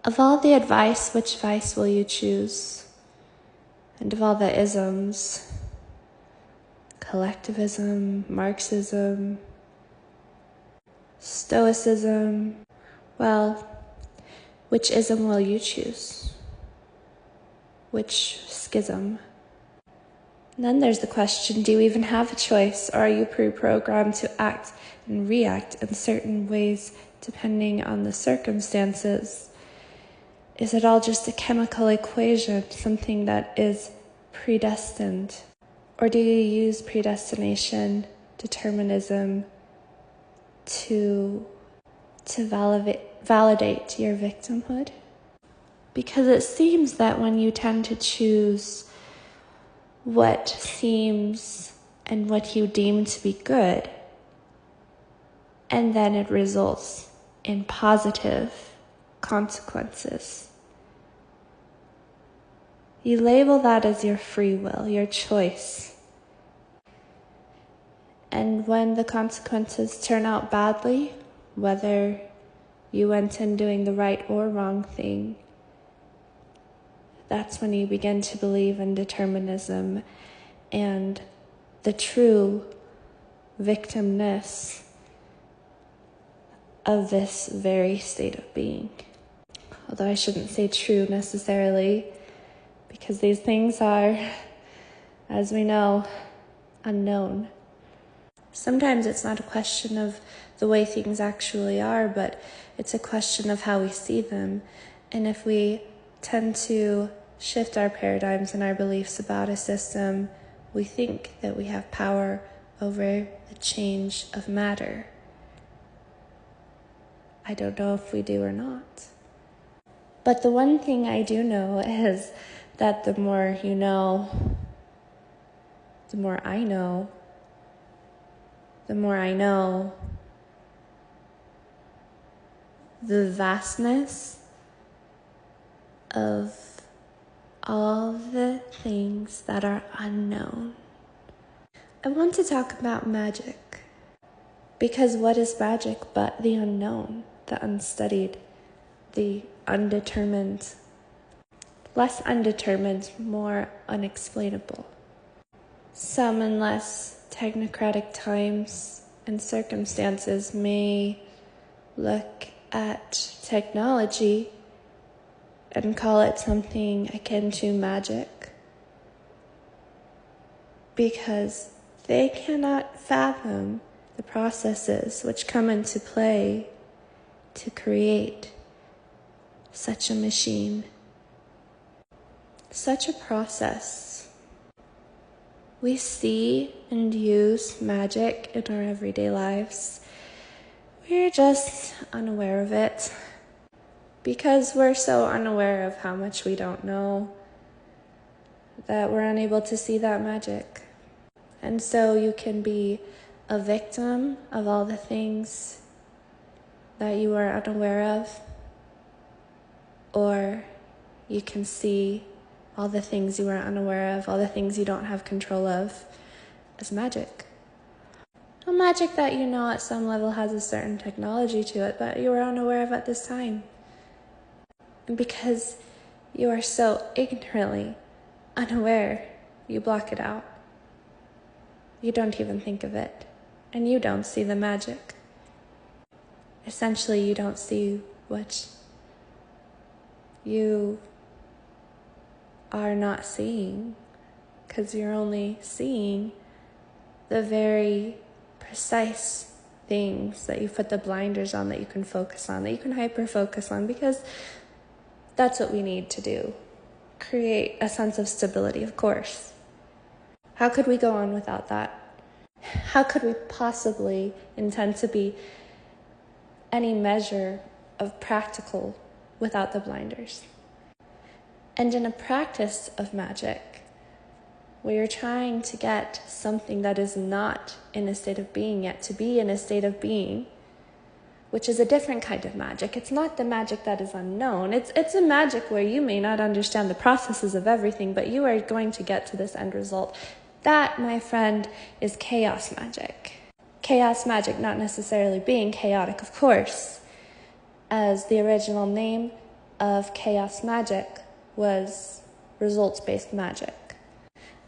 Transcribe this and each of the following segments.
Of all the advice, which vice will you choose? And of all the isms, collectivism, Marxism, Stoicism, well, which ism will you choose? Which schism? And then there's the question, do you even have a choice, or are you pre-programmed to act and react in certain ways depending on the circumstances? Is it all just a chemical equation, something that is predestined? Or do you use predestination, determinism, to validate your victimhood? Because it seems that when you tend to choose what seems and what you deem to be good, and then it results in positive consequences, you label that as your free will, your choice. And when the consequences turn out badly, whether you went in doing the right or wrong thing, that's when you begin to believe in determinism and the true victimness of this very state of being. Although I shouldn't say true necessarily, because these things are, as we know, unknown. Sometimes it's not a question of the way things actually are, but it's a question of how we see them. And if we tend to shift our paradigms and our beliefs about a system, we think that we have power over the change of matter. I don't know if we do or not. But the one thing I do know is that the more you know, the more I know, the more I know the vastness of all the things that are unknown. I want to talk about magic, because what is magic but the unknown, the unstudied, the undetermined, less undetermined, more unexplainable. Some in less technocratic times and circumstances may look at technology and call it something akin to magic, because they cannot fathom the processes which come into play to create such a machine, such a process. We see and use magic in our everyday lives. We're just unaware of it, because we're so unaware of how much we don't know that we're unable to see that magic. And so you can be a victim of all the things that you are unaware of, or you can see all the things you are unaware of, all the things you don't have control of, as magic. A magic that you know at some level has a certain technology to it that you are unaware of at this time. And because you are so ignorantly unaware, you block it out. You don't even think of it, and you don't see the magic. Essentially, you don't see what you are not seeing, because you're only seeing the very precise things that you put the blinders on, that you can focus on, that you can hyper-focus on, because that's what we need to do. Create a sense of stability, of course. How could we go on without that? How could we possibly intend to be any measure of practical without the blinders? And in a practice of magic, where you're trying to get something that is not in a state of being yet to be in a state of being, which is a different kind of magic. It's not the magic that is unknown. It's a magic where you may not understand the processes of everything, but you are going to get to this end result. That, my friend, is chaos magic. Chaos magic not necessarily being chaotic, of course. As the original name of chaos magic was results-based magic.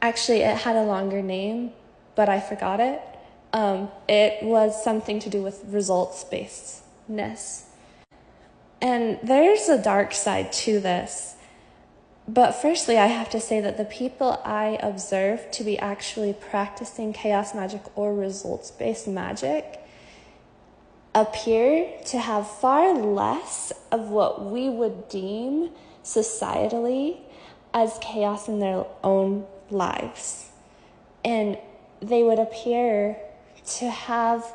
Actually, it had a longer name, but I forgot it. It was something to do with results-basedness. And there's a dark side to this. But firstly, I have to say that the people I observed to be actually practicing chaos magic or results-based magic appear to have far less of what we would deem societally as chaos in their own lives. And they would appear to have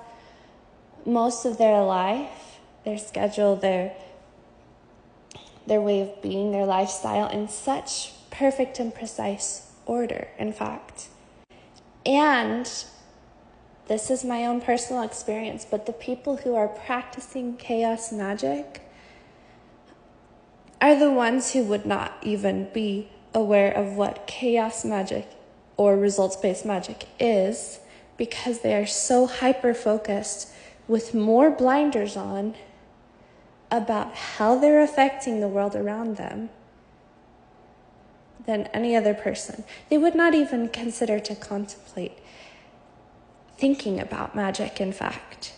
most of their life, their schedule, their way of being, their lifestyle in such perfect and precise order, in fact. And this is my own personal experience, but the people who are practicing chaos magic are the ones who would not even be aware of what chaos magic or results-based magic is, because they are so hyper-focused with more blinders on about how they're affecting the world around them than any other person. They would not even consider to contemplate thinking about magic, in fact.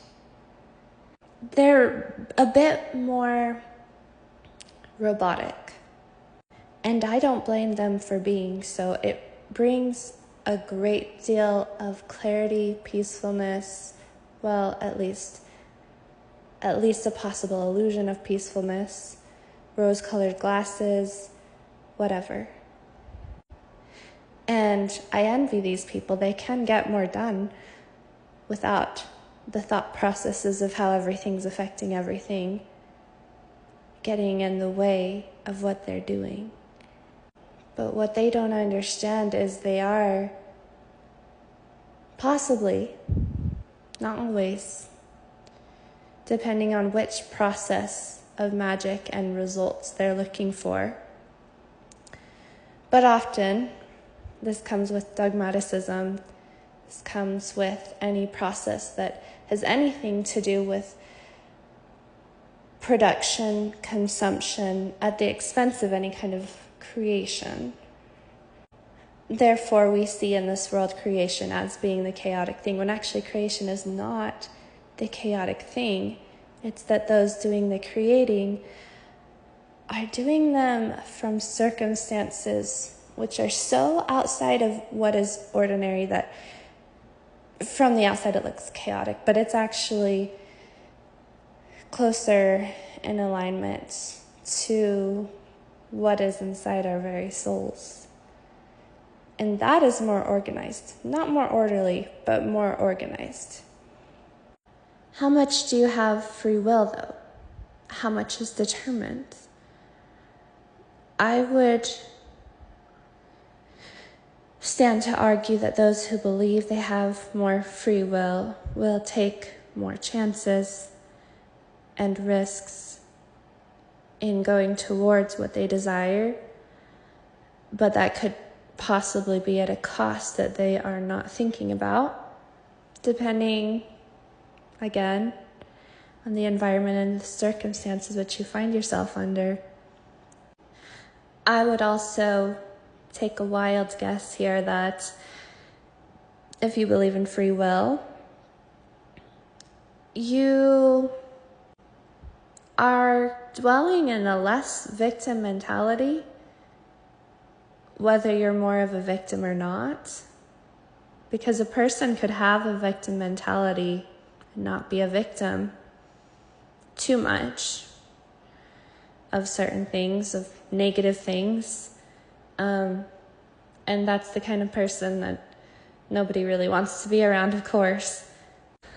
They're a bit more robotic. And I don't blame them for being so. It brings a great deal of clarity, peacefulness, well, at least a possible illusion of peacefulness, rose-colored glasses, whatever. And I envy these people. They can get more done without the thought processes of how everything's affecting everything getting in the way of what they're doing. But what they don't understand is they are possibly, not always, depending on which process of magic and results they're looking for. But often, this comes with dogmaticism. This comes with any process that has anything to do with production, consumption, at the expense of any kind of creation. Therefore, we see in this world creation as being the chaotic thing, when actually creation is not the chaotic thing. It's that those doing the creating are doing them from circumstances which are so outside of what is ordinary that from the outside it looks chaotic, but it's actually closer in alignment to what is inside our very souls. And that is more organized. Not more orderly, but more organized. How much do you have free will, though? How much is determined? I would stand to argue that those who believe they have more free will take more chances and risks in going towards what they desire, but that could possibly be at a cost that they are not thinking about, depending, again, on the environment and the circumstances which you find yourself under. I would also take a wild guess here that if you believe in free will, you are dwelling in a less victim mentality, whether you're more of a victim or not, because a person could have a victim mentality and not be a victim too much of certain things, of negative things. And that's the kind of person that nobody really wants to be around, of course.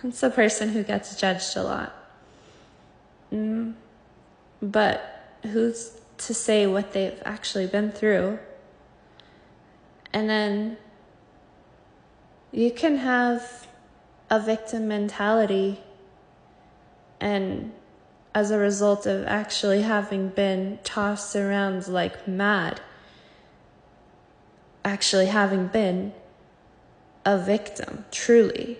It's a person who gets judged a lot. But who's to say what they've actually been through? And then you can have a victim mentality, and as a result of actually having been tossed around like mad, actually having been a victim, truly.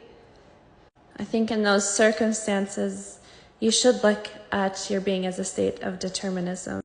I think in those circumstances, you should look at your being as a state of determinism.